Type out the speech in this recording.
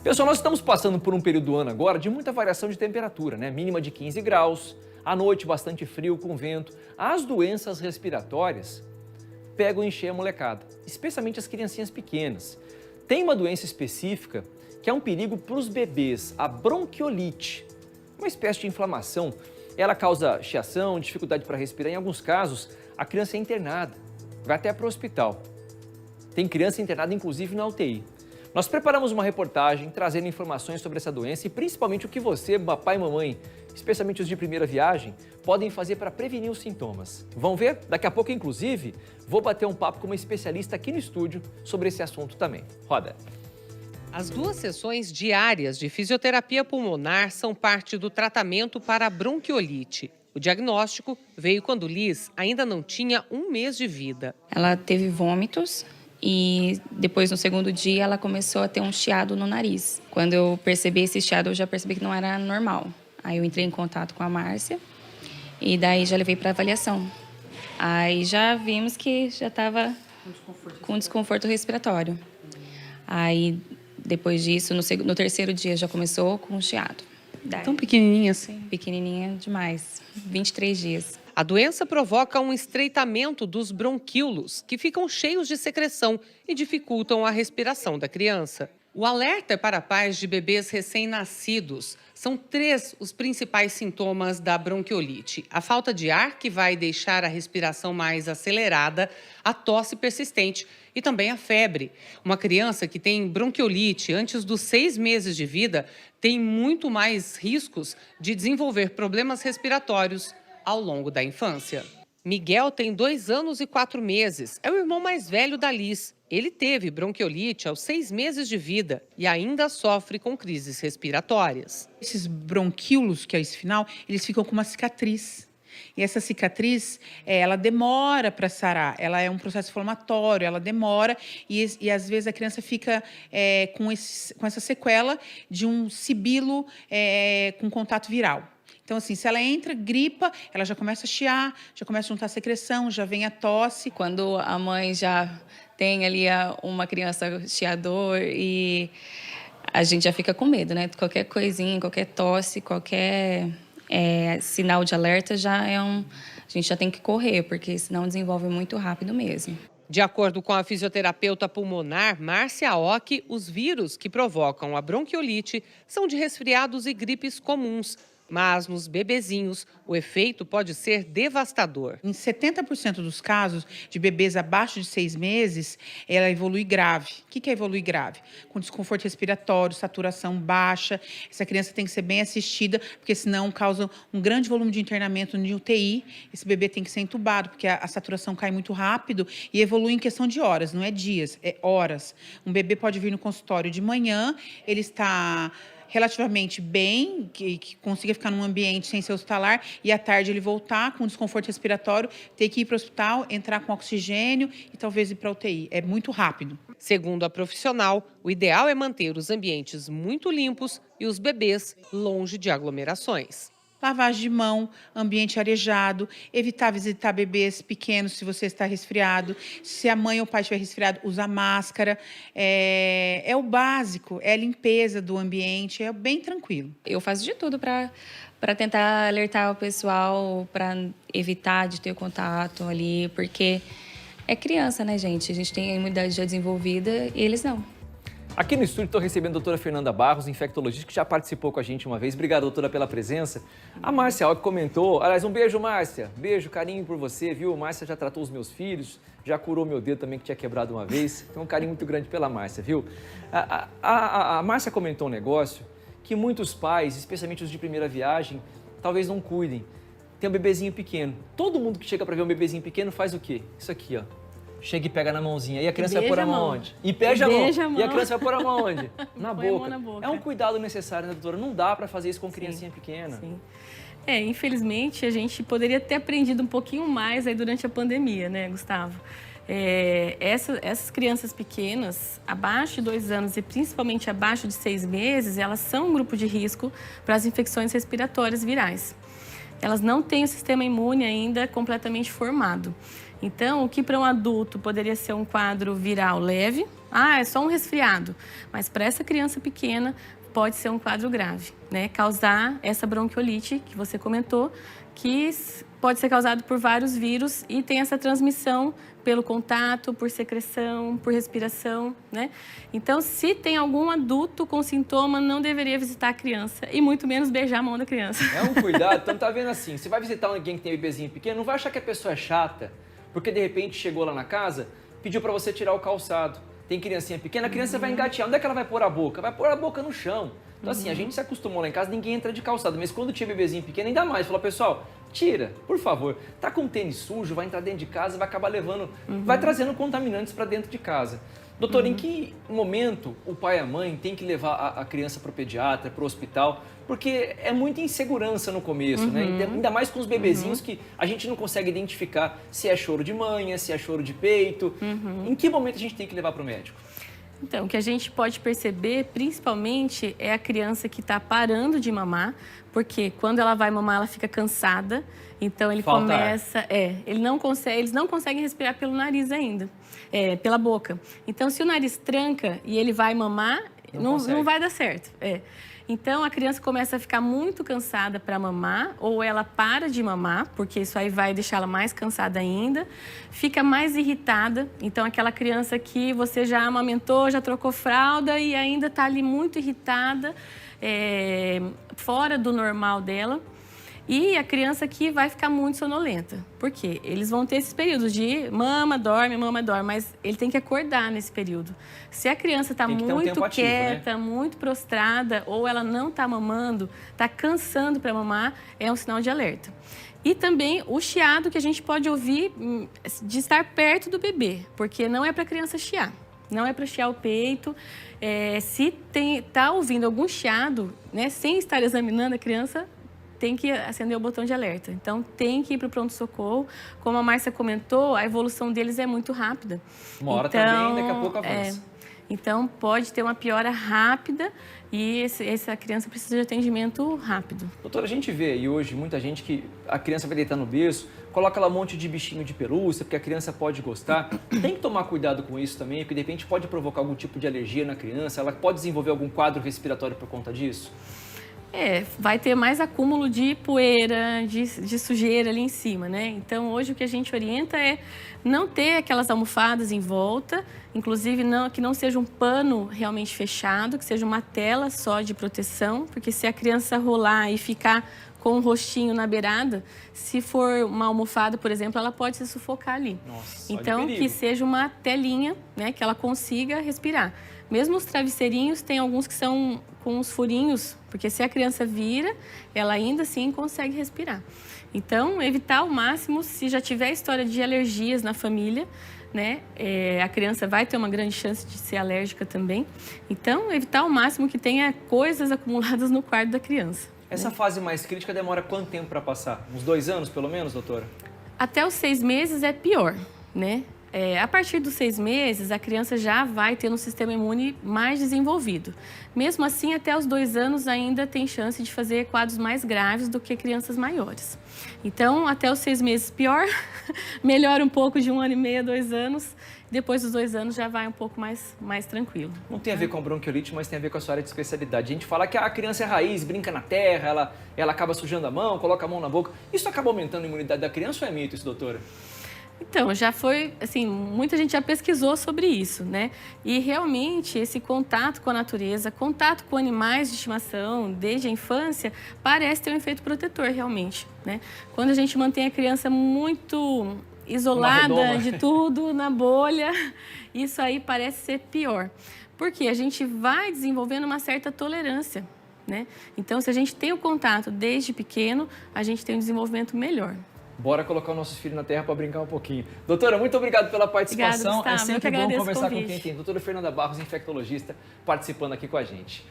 Pessoal, nós estamos passando por um período do ano agora de muita variação de temperatura, né? Mínima de 15 graus, à noite bastante frio com vento. As doenças respiratórias pegam em cheio a molecada, especialmente as criancinhas pequenas. Tem uma doença específica que é um perigo para os bebês, a bronquiolite, uma espécie de inflamação. Ela causa chiação, dificuldade para respirar. Em alguns casos, a criança é internada, vai até para o hospital. Tem criança internada, inclusive, na UTI. Nós preparamos uma reportagem trazendo informações sobre essa doença e principalmente o que você, papai e mamãe, especialmente os de primeira viagem, podem fazer para prevenir os sintomas. Vão ver? Daqui a pouco, inclusive, vou bater um papo com uma especialista aqui no estúdio sobre esse assunto também. Roda! As 2 sessões diárias de fisioterapia pulmonar são parte do tratamento para a bronquiolite. O diagnóstico veio quando Liz ainda não tinha 1 mês de vida. Ela teve vômitos e depois, no segundo dia, ela começou a ter um chiado no nariz. Quando eu percebi esse chiado, eu já percebi que não era normal. Aí eu entrei em contato com a Márcia e daí já levei para avaliação. Aí já vimos que já estava com desconforto respiratório. Aí, depois disso, no 3º dia, já começou com chiado. Tão pequenininha assim? Pequenininha demais, 23 dias. A doença provoca um estreitamento dos bronquíolos, que ficam cheios de secreção e dificultam a respiração da criança. O alerta é para pais de bebês recém-nascidos. São 3 os principais sintomas da bronquiolite: a falta de ar, que vai deixar a respiração mais acelerada, a tosse persistente e também a febre. Uma criança que tem bronquiolite antes dos 6 meses de vida tem muito mais riscos de desenvolver problemas respiratórios ao longo da infância. Miguel tem 2 anos e 4 meses. É o irmão mais velho da Liz. Ele teve bronquiolite aos 6 meses de vida e ainda sofre com crises respiratórias. Esses bronquíolos, que é esse final, eles ficam com uma cicatriz. E essa cicatriz, ela demora para sarar. Ela é um processo inflamatório, ela demora e às vezes a criança fica com essa sequela de um sibilo com contato viral. Então, assim, se ela entra, gripa, ela já começa a chiar, já começa a juntar secreção, já vem a tosse. Quando a mãe já tem ali uma criança chiador e a gente já fica com medo, né? Qualquer coisinha, qualquer tosse, qualquer sinal de alerta a gente já tem que correr, porque senão desenvolve muito rápido mesmo. De acordo com a fisioterapeuta pulmonar Márcia Ock, os vírus que provocam a bronquiolite são de resfriados e gripes comuns. Mas nos bebezinhos, o efeito pode ser devastador. Em 70% dos casos de bebês abaixo de 6 meses, ela evolui grave. O que é evoluir grave? Com desconforto respiratório, saturação baixa. Essa criança tem que ser bem assistida, porque senão causa um grande volume de internamento no UTI. Esse bebê tem que ser entubado, porque a saturação cai muito rápido e evolui em questão de horas, não é dias, é horas. Um bebê pode vir no consultório de manhã, ele está relativamente bem, que consiga ficar num ambiente sem ser hospitalar, e à tarde ele voltar com desconforto respiratório, ter que ir para o hospital, entrar com oxigênio e talvez ir para a UTI. É muito rápido. Segundo a profissional, o ideal é manter os ambientes muito limpos e os bebês longe de aglomerações. Lavagem de mão, ambiente arejado, evitar visitar bebês pequenos se você está resfriado. Se a mãe ou o pai estiver resfriado, usar máscara. É o básico, é a limpeza do ambiente, é bem tranquilo. Eu faço de tudo para tentar alertar o pessoal, para evitar de ter contato ali, porque é criança, né, gente? A gente tem a imunidade já desenvolvida e eles não. Aqui no estúdio estou recebendo a doutora Fernanda Barros, infectologista, que já participou com a gente uma vez. Obrigado, doutora, pela presença. A Márcia Ock comentou, aliás, um beijo, Márcia. Beijo, carinho por você, viu? Márcia já tratou os meus filhos, já curou meu dedo também, que tinha quebrado uma vez. Tem um carinho muito grande pela Márcia, viu? A Márcia comentou um negócio que muitos pais, especialmente os de primeira viagem, talvez não cuidem. Tem um bebezinho pequeno. Todo mundo que chega para ver um bebezinho pequeno faz o quê? Isso aqui, ó. Chega e pega na mãozinha. E a criança vai pôr a mão onde? E beija a mão. E a criança vai pôr a mão onde? Na boca. É um cuidado necessário, né, doutora? Não dá para fazer isso com criancinha pequena. Sim. Infelizmente, a gente poderia ter aprendido um pouquinho mais aí durante a pandemia, né, Gustavo? Essas crianças pequenas, abaixo de 2 anos e principalmente abaixo de 6 meses, elas são um grupo de risco para as infecções respiratórias virais. Elas não têm o sistema imune ainda completamente formado. Então, o que para um adulto poderia ser um quadro viral leve, Ah, é só um resfriado. Mas para essa criança pequena, pode ser um quadro grave, né? Causar essa bronquiolite que você comentou, que pode ser causado por vários vírus e tem essa transmissão pelo contato, por secreção, por respiração, né? Então, se tem algum adulto com sintoma, não deveria visitar a criança e muito menos beijar a mão da criança. É um cuidado, então tá vendo assim, você vai visitar alguém que tem bebezinho pequeno, não vai achar que a pessoa é chata, porque de repente chegou lá na casa, pediu para você tirar o calçado. Tem criancinha pequena, a criança vai engatear. Onde é que ela vai pôr a boca? Vai pôr a boca no chão. Então assim, a gente se acostumou lá em casa, ninguém entra de calçado. Mas quando tinha bebezinho pequeno, ainda mais. Falou, pessoal, tira, por favor. Tá com tênis sujo, vai entrar dentro de casa, vai acabar levando, vai trazendo contaminantes para dentro de casa. Doutor, em que momento o pai e a mãe têm que levar a criança para o pediatra, para o hospital? Porque é muita insegurança no começo, né? Ainda mais com os bebezinhos que a gente não consegue identificar se é choro de manha, se é choro de peito. Em que momento a gente tem que levar para o médico? Então, o que a gente pode perceber, principalmente, é a criança que está parando de mamar, porque quando ela vai mamar, ela fica cansada. Então, ele Falta começa... eles não conseguem respirar pelo nariz ainda, pela boca. Então, se o nariz tranca e ele vai mamar, não vai dar certo. Então, a criança começa a ficar muito cansada para mamar, ou ela para de mamar, porque isso aí vai deixá-la mais cansada ainda, fica mais irritada. Então, aquela criança que você já amamentou, já trocou fralda e ainda está ali muito irritada, fora do normal dela. E a criança que vai ficar muito sonolenta. Por quê? Eles vão ter esses períodos de mama, dorme, mas ele tem que acordar nesse período. Se a criança está muito quieta, muito prostrada, ou ela não está mamando, está cansando para mamar, é um sinal de alerta. E também o chiado que a gente pode ouvir de estar perto do bebê, porque não é para a criança chiar. Não é para chiar o peito. Se está ouvindo algum chiado, né, sem estar examinando a criança, tem que acender o botão de alerta. Então, tem que ir para o pronto-socorro. Como a Márcia comentou, a evolução deles é muito rápida. Uma hora também, daqui a pouco avança. Então, pode ter uma piora rápida e essa criança precisa de atendimento rápido. Doutora, a gente vê aí hoje muita gente que a criança vai deitar no berço, coloca lá um monte de bichinho de pelúcia, porque a criança pode gostar. Tem que tomar cuidado com isso também, porque de repente pode provocar algum tipo de alergia na criança, ela pode desenvolver algum quadro respiratório por conta disso? Vai ter mais acúmulo de poeira, de sujeira ali em cima, né? Então, hoje o que a gente orienta é não ter aquelas almofadas em volta, inclusive que não seja um pano realmente fechado, que seja uma tela só de proteção, porque se a criança rolar e ficar com o rostinho na beirada, se for uma almofada, por exemplo, ela pode se sufocar ali. Nossa, então, que seja uma telinha, né, que ela consiga respirar. Mesmo os travesseirinhos, tem alguns que são com os furinhos, porque se a criança vira, ela ainda assim consegue respirar. Então, evitar ao máximo, se já tiver história de alergias na família, né, a criança vai ter uma grande chance de ser alérgica também. Então, evitar ao máximo que tenha coisas acumuladas no quarto da criança. Essa fase mais crítica demora quanto tempo para passar? Uns 2 anos, pelo menos, doutora? Até os 6 meses é pior, né? A partir dos 6 meses, a criança já vai ter um sistema imune mais desenvolvido. Mesmo assim, até os 2 anos ainda tem chance de fazer quadros mais graves do que crianças maiores. Então, até os 6 meses pior, melhora um pouco de 1 ano e meio a 2 anos. Depois dos 2 anos já vai um pouco mais tranquilo. Não tem a ver com a bronquiolite, mas tem a ver com a sua área de especialidade. A gente fala que a criança é raiz, brinca na terra, ela acaba sujando a mão, coloca a mão na boca. Isso acaba aumentando a imunidade da criança ou é mito isso, doutora? Então, já foi, assim, muita gente já pesquisou sobre isso, né? E realmente esse contato com a natureza, contato com animais de estimação desde a infância, parece ter um efeito protetor realmente, né? Quando a gente mantém a criança muito isolada de tudo, na bolha, isso aí parece ser pior. Porque a gente vai desenvolvendo uma certa tolerância, né? Então, se a gente tem o contato desde pequeno, a gente tem um desenvolvimento melhor. Bora colocar os nossos filhos na terra para brincar um pouguinho. Doutora, muito obrigado pela participação. Obrigada, Gustavo. É sempre bom conversar com quem tem. Doutora Fernanda Barros, infectologista, participando aqui com a gente.